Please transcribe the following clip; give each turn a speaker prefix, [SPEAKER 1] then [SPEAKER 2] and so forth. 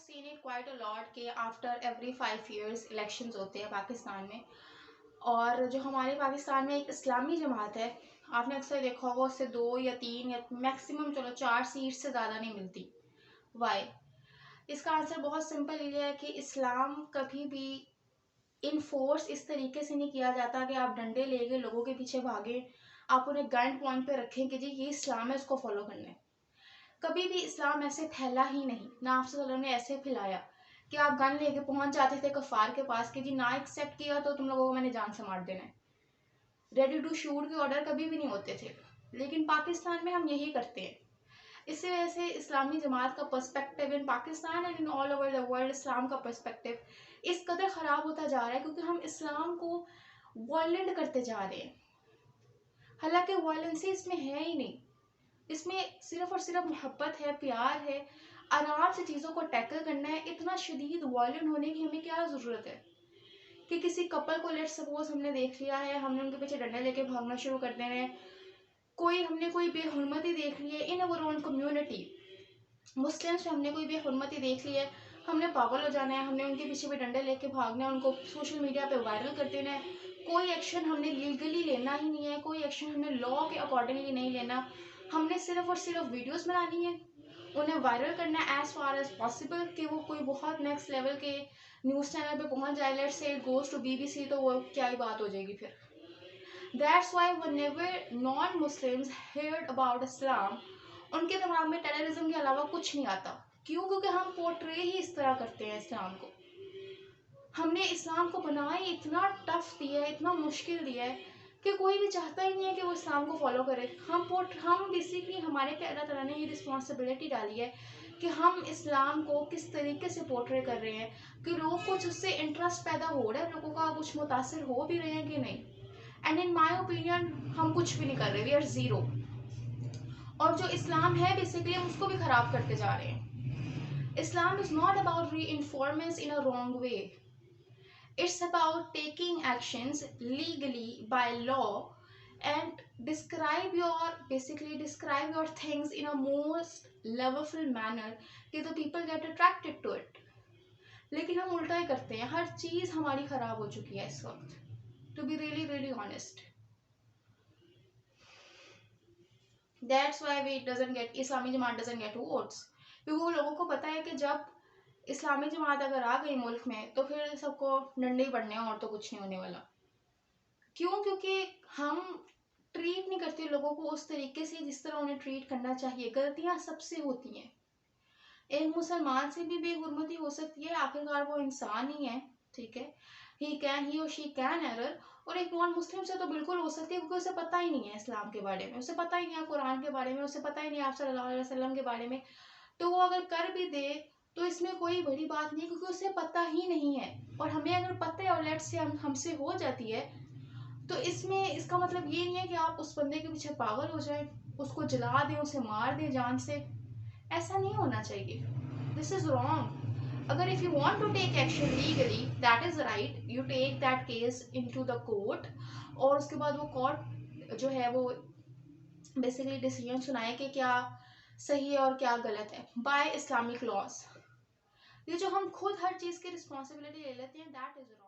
[SPEAKER 1] seen it quite a lot کہ after every 5 years elections ہوتے ہیں پاکستان میں. اور جو ہمارے پاکستان میں ایک اسلامی جماعت ہے, آپ نے اکثر دیکھا ہوگا اس سے 2 یا 3 یا میکسیمم چلو 4 سیٹ سے زیادہ نہیں ملتی. وائی؟ اس کا آنسر بہت سمپل یہ ہے کہ اسلام کبھی بھی انفورس اس طریقے سے نہیں کیا جاتا کہ آپ ڈنڈے لے کے لوگوں کے پیچھے بھاگیں, آپ انہیں گن پوائنٹ پہ رکھیں کہ جی یہ اسلام ہے, اس کو فالو کرنا ہے. کبھی بھی اسلام ایسے پھیلا ہی نہیں, نہ آپ صلی اللہ علیہ وسلم نے ایسے پھیلایا کہ آپ گن لے کے پہنچ جاتے تھے کفار کے پاس کہ جی نہ ایکسیپٹ کیا تو تم لوگوں کو میں نے جان سے مار دینا ہے. ریڈی ٹو شوٹ کے آرڈر کبھی بھی نہیں ہوتے تھے, لیکن پاکستان میں ہم یہی کرتے ہیں. اس وجہ سے اسلامی جماعت کا perspective in Pakistan and in all over the world, اسلام کا پرسپیکٹیو اس قدر خراب ہوتا جا رہا ہے کیونکہ ہم اسلام کو وائلنٹ کرتے جا رہے ہیں. حالانکہ وائلنسی اس میں ہے ہی نہیں, اس میں صرف اور صرف محبت ہے, پیار ہے, آرام سے چیزوں کو ٹیکل کرنا ہے. اتنا شدید وائلنٹ ہونے کی ہمیں کیا ضرورت ہے کہ کسی کپل کو لیٹ سپوز ہم نے دیکھ لیا ہے, ہم نے ان کے پیچھے ڈنڈے لے کے بھاگنا شروع کر دینا ہے. ہم نے کوئی بے حرمتی دیکھ لی ہے ان اوور اون کمیونٹی, مسلمس میں ہم نے کوئی بے حرمتی دیکھ لی ہے, ہم نے پاگل ہو جانا ہے, ہم نے ان کے پیچھے بھی ڈنڈے لے کے بھاگنا ہے, ان کو سوشل میڈیا پہ وائرل کر دینا ہے. کوئی ایکشن ہم نے لیگلی لینا ہی نہیں ہے, کوئی ایکشن ہم نے لا کے اکارڈنگلی نہیں لینا. ہم نے صرف اور صرف ویڈیوز بنانی ہے, انہیں وائرل کرنا ہے ایز فار ایز پاسبل کہ وہ کوئی بہت نیکسٹ لیول کے نیوز چینل پہ پہنچ جائے. لیٹ سے گوز ٹو BBC تو وہ کیا ہی بات ہو جائے گی پھر. That's why whenever non-Muslims heard about Islam, ان کے دماغ میں ٹیررزم کے علاوہ کچھ نہیں آتا. کیوں؟ کیونکہ ہم پورٹرے ہی اس طرح کرتے ہیں اسلام کو. ہم نے اسلام کو بنایا اتنا ٹف دیا ہے, اتنا مشکل دیا ہے کہ کوئی بھی چاہتا ہی نہیں ہے کہ وہ اسلام کو فالو کرے. ہم بیسیکلی ہمارے پہ اللہ تعالیٰ نے یہ رسپانسبلٹی ڈالی ہے کہ ہم اسلام کو کس طریقے سے پورٹرے کر رہے ہیں کہ لوگ کچھ اس سے انٹرسٹ پیدا ہو رہا ہے, لوگوں کا کچھ متاثر ہو بھی رہے ہیں کہ نہیں. اینڈ ان مائی اوپینین ہم کچھ بھی نہیں کر رہے, وی آر زیرو. اور جو اسلام ہے بیسیکلی ہم اس کو بھی خراب کرتے جا رہے ہیں. Islam is not about reinforcements in a wrong way, it's about taking actions legally by law and describe your things in a most loverful manner کہ the people get attracted to it. لیکن ہم الٹا ہی کرتے ہیں, ہر چیز ہماری خراب ہو چکی ہے اس وقت, to be really really honest. That's why اسلامی جماعت doesn't get votes, کیونکہ وہ لوگوں کو پتا ہے کہ جب اسلامی جماعت اگر آ گئی ملک میں تو پھر سب کو ڈنڈے ہی پڑنے ہیں اور تو کچھ نہیں ہونے والا. کیوں؟ کیونکہ ہم ٹریٹ نہیں کرتے لوگوں کو اس طریقے سے جس طرح انہیں ٹریٹ کرنا چاہیے. غلطیاں سب سے ہوتی ہیں, ایک مسلمان سے بھی بے حرمتی ہو سکتی ہے, آخرکار وہ انسان ہی ہے, ٹھیک ہے, he or she can error. اور ایک نان مسلم سے تو بالکل ہو سکتی ہے کیونکہ اسے پتہ ہی نہیں ہے اسلام کے بارے میں, اسے پتہ ہی نہیں ہے قرآن کے بارے میں, اسے پتہ ہی نہیں ہے آپ صلی اللہ علیہ وسلم کے بارے میں. تو وہ اگر کر بھی دے تو اس میں کوئی بڑی بات نہیں کیونکہ اسے پتہ ہی نہیں ہے. اور ہمیں اگر پتہ ہے اور لیٹ سے ہم سے ہو جاتی ہے تو اس میں اس کا مطلب یہ نہیں ہے کہ آپ اس بندے کے پیچھے پاگل ہو جائیں, اس کو جلا دیں, اسے مار دیں جان سے. ایسا نہیں ہونا چاہیے. دس از رانگ. اگر if you want to take action legally, that is right, you take that case into the court, اور اس کے بعد وہ کورٹ جو ہے وہ بیسیکلی ڈیسیجن سنائے کہ کیا صحیح ہے اور کیا غلط ہے بائی اسلامک لاز. یہ جو ہم خود ہر چیز کی رسپانسبلٹی لے لیتے ہیں, that is wrong.